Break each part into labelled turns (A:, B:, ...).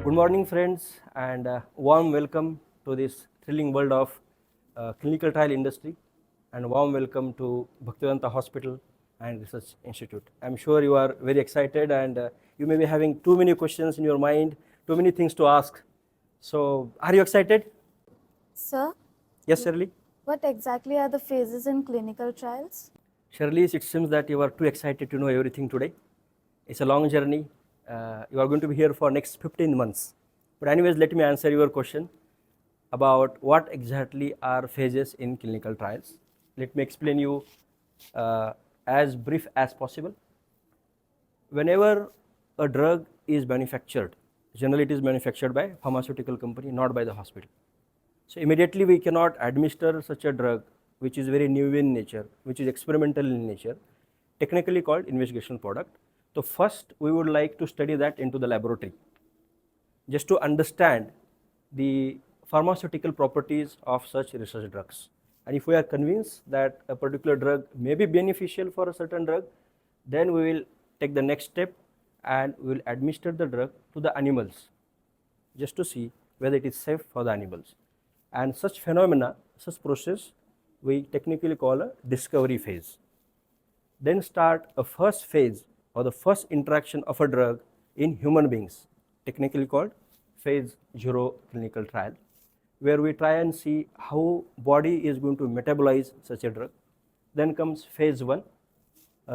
A: Good morning, friends, and warm welcome to this thrilling world of clinical trial industry, and warm welcome to Bhaktivedanta Hospital and Research Institute. I'm sure you are very excited, and you may be having too many questions in your mind, too many things to ask. So, are you excited?
B: Sir,
A: Yes, Shirley?
B: what exactly are the phases in clinical trials?
A: Shirley, it seems that you are too excited to know everything today. It's a long journey. You are going to be here for next 15 months. But anyways, let me answer your question about what exactly are phases in clinical trials. Let me explain you as brief as possible. Whenever a drug is manufactured, generally it is manufactured by pharmaceutical company, not by the hospital. So immediately we cannot administer such a drug which is very new in nature, which is experimental in nature, technically called investigational product. So first we would like to study that into the laboratory, just to understand the pharmaceutical properties of such research drugs. And if we are convinced that a particular drug may be beneficial for a certain drug, then we will take the next step and we will administer the drug to the animals, just to see whether it is safe for the animals. And such phenomena, such process, we technically call a discovery phase. Then start a first phase or the first interaction of a drug in human beings, technically called phase 0 clinical trial, where we try and see how body is going to metabolize such a drug. Then comes phase 1.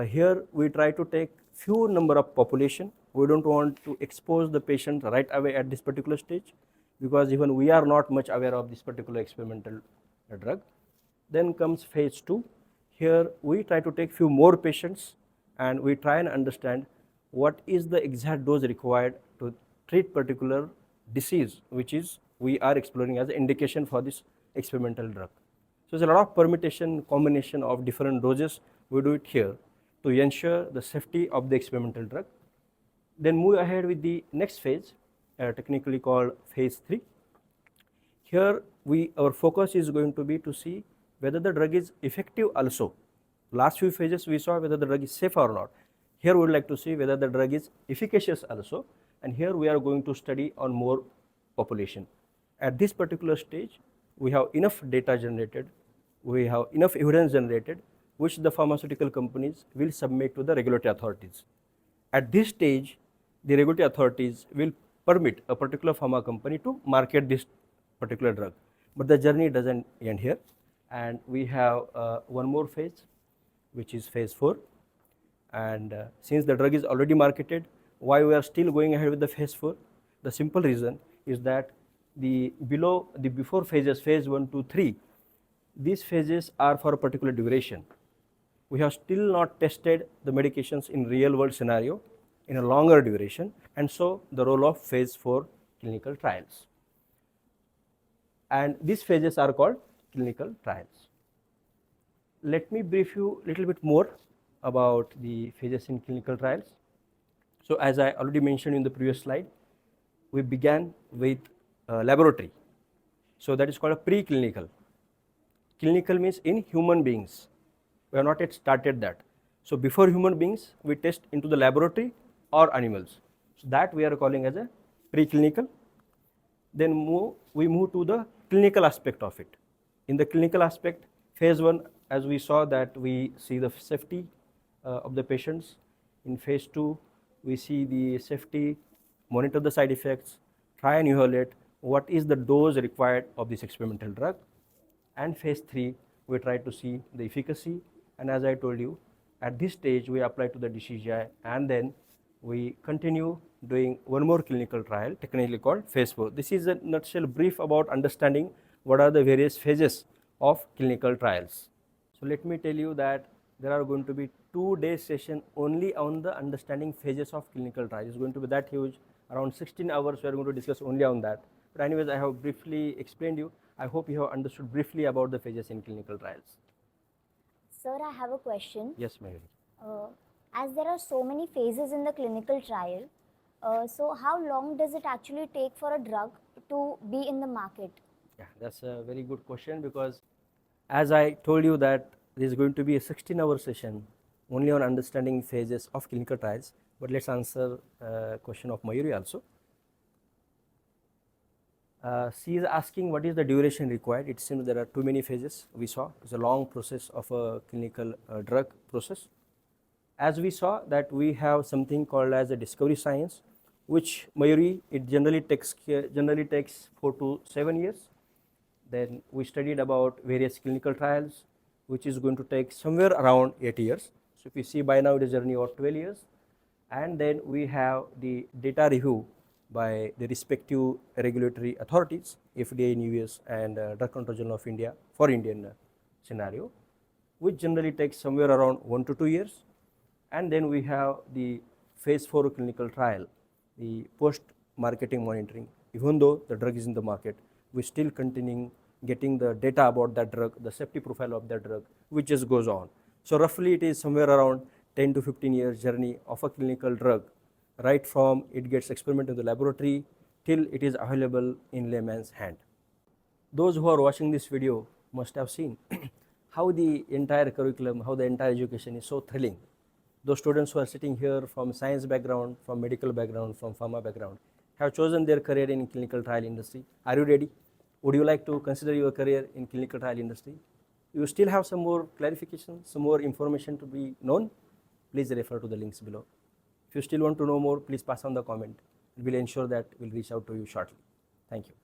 A: Here we try to take few number of population. We don't want to expose the patient right away at this particular stage, because even we are not much aware of this particular experimental drug. Then comes phase 2. Here we try to take few more patients and we try and understand what is the exact dose required to treat particular disease which is we are exploring as an indication for this experimental drug. So there's a lot of permutation, combination of different doses. We do it here to ensure the safety of the experimental drug. Then move ahead with the next phase, technically called phase 3. Here our focus is going to be to see whether the drug is effective also. Last few phases we saw whether the drug is safe or not. Here we would like to see whether the drug is efficacious also, and here we are going to study on more population. At this particular stage, we have enough data generated, we have enough evidence generated, which the pharmaceutical companies will submit to the regulatory authorities. At this stage, the regulatory authorities will permit a particular pharma company to market this particular drug. But the journey doesn't end here, and we have one more phase, which is phase 4. And since the drug is already marketed, why we are still going ahead with the phase 4? The simple reason is that the before phases, phase 1, 2, 3, these phases are for a particular duration. We have still not tested the medications in real world scenario in a longer duration, and so the role of phase 4 clinical trials. And these phases are called clinical trials. Let me brief you a little bit more about the phases in clinical trials. So as I already mentioned in the previous slide, we began with laboratory. So that is called a preclinical. Clinical means in human beings. We have not yet started that. So before human beings, we test into the laboratory or animals. So that we are calling as a preclinical. Then we move to the clinical aspect of it. In the clinical aspect, phase 1, as we saw, that we see the safety of the patients. In phase 2, we see the safety, monitor the side effects, try and evaluate what is the dose required of this experimental drug. And phase 3, we try to see the efficacy, and as I told you, at this stage we apply to the DCGI, and then we continue doing one more clinical trial, technically called phase 4. This is a nutshell brief about understanding what are the various phases of clinical trials. So let me tell you that there are going to be 2-day session only on the understanding phases of clinical trials. It's going to be that huge, around 16 hours we are going to discuss only on that. But anyways, I have briefly explained you. I hope you have understood briefly about the phases in clinical trials.
C: Sir, I have a question.
A: Yes, Mayuri.
C: As there are so many phases in the clinical trial, so how long does it actually take for a drug to be in the market?
A: Yeah, that's a very good question, because as I told you that there is going to be a 16-hour session only on understanding phases of clinical trials, but let's answer a question of Mayuri also. She is asking what is the duration required. It seems there are too many phases we saw. It's a long process of a clinical drug process. As we saw that we have something called as a discovery science, which Mayuri, it generally takes 4 to 7 years. Then we studied about various clinical trials, which is going to take somewhere around 8 years. So if you see by now it is a journey of 12 years. And then we have the data review by the respective regulatory authorities, FDA in US and Drug Control Journal of India for Indian scenario, which generally takes somewhere around 1 to 2 years. And then we have the phase 4 clinical trial, the post marketing monitoring. Even though the drug is in the market, we still continuing getting the data about that drug, the safety profile of that drug, which just goes on. So roughly it is somewhere around 10 to 15 years journey of a clinical drug, right from it gets experimented in the laboratory till it is available in layman's hand. Those who are watching this video must have seen how the entire curriculum, how the entire education is so thrilling. Those students who are sitting here from science background, from medical background, from pharma background, have chosen their career in clinical trial industry. Are you ready? Would you like to consider your career in clinical trial industry? You still have some more clarification, some more information to be known? Please refer to the links below. If you still want to know more, please pass on the comment. We'll ensure that we'll reach out to you shortly. Thank you.